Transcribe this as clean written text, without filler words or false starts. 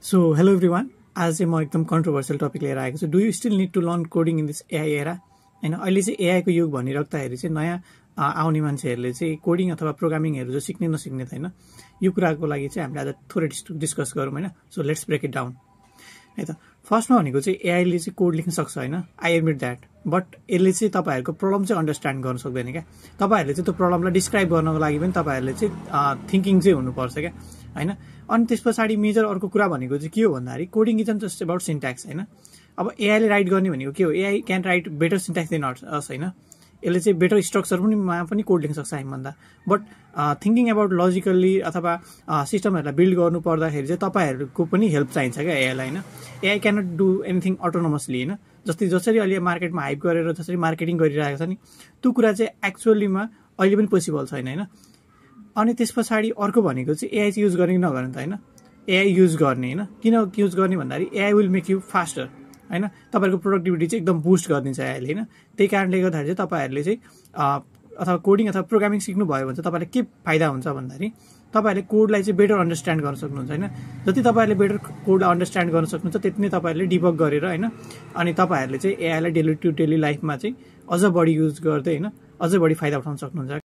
So hello everyone. आज चाहिँ म एकदम कन्ट्रोभर्सियल टपिक लिएर आएको छु. Do you still need to learn coding in this AI era? हैन, अहिले चाहिँ एआई को युग भनिराख्दाखेरि चाहिँ नयाँ आउने मान्छेहरूले चाहिँ कोडिङ अथवा प्रोग्रामिङहरू जो सिक्ने नसिक्ने त हैन, यो कुराको लागि चाहिँ हामीले आज थोरै डिस्कस गरौँ हैन. So let's break it down. है त, फर्स्टमा भनेको चाहिँ एआईले चाहिँ कोड लेख्न सक्छ हैन, आई एडमिट दैट, बट यसले चाहिँ तपाईहरुको प्रब्लम चाहिँ अन्डरस्ट्यान्ड गर्न सक्दैन क्या. तपाईहरुले चाहिँ त्यो प्रब्लमलाई डिस्क्राइब गर्नको लागि पनि तपाईहरुले चाहिँ थिंकिङ चाहिँ हुनुपर्छ क्या हैन. अनि त्यसपछि मेजर अर्को कुरा भनेको चाहिँ के हो भन्दाखेरि coding is just about syntax हैन. अब एआईले राइट गर्ने भनेको के हो? AI can write better syntax than us हैन. यसले चाहिँ बेटर स्ट्रक्चर पनि कोड लेख्न सक्छ हामीभन्दा. बट थिंकिङ अबाउट लजिकल्ली अथवा सिस्टमहरूलाई बिल्ड गर्नु पर्दाखेरि चाहिँ तपाईहरुको पनि हेल्प चाहिन्छ क्या एआईलाई हैन. एआई क्यानट डु एनिथिङ अटोनोमसली हैन. जसरी अहिले मार्केटमा हाइप गरेर जसरी मार्केटिङ गरिरहेको छ नि, त्यो कुरा चाहिँ एक्चुअलीमा अहिले पनि पोसिबल छैन हैन. अनि त्यसपछि अर्को भनेको चाहिँ एआई चाहिँ युज गर्ने कि नगर्ने त हैन. एआई युज गर्ने हैन. किन युज गर्ने भन्दाखेरि AI will make you faster हैन. तपाईहरुको प्रोडक्टिभिटी चाहिँ एकदम बुस्ट गरिदिन्छ एआईले हैन. त्यही कारणले गर्दाखेरि चाहिँ तपाईहरुले चाहिँ अथवा कोडिङ अथवा प्रोग्रामिङ सिक्नु भयो भने चाहिँ तपाईलाई के फाइदा हुन्छ भन्दाखेरि तपाईहरुले कोडलाई चाहिँ बेटर अन्डरस्ट्यान्ड गर्न सक्नुहुन्छ हैन. जति तपाईहरुले बेटर कोड अन्डरस्ट्यान्ड गर्न सक्नुहुन्छ त्यति नै तपाईहरुले डिबग गरेर हैन, अनि तपाईहरुले चाहिँ एआईलाई डेली टु डेली लाइफमा चाहिँ अझ बढी युज गर्दै हैन, अझ बढी फाइदा उठाउन सक्नुहुन्छ.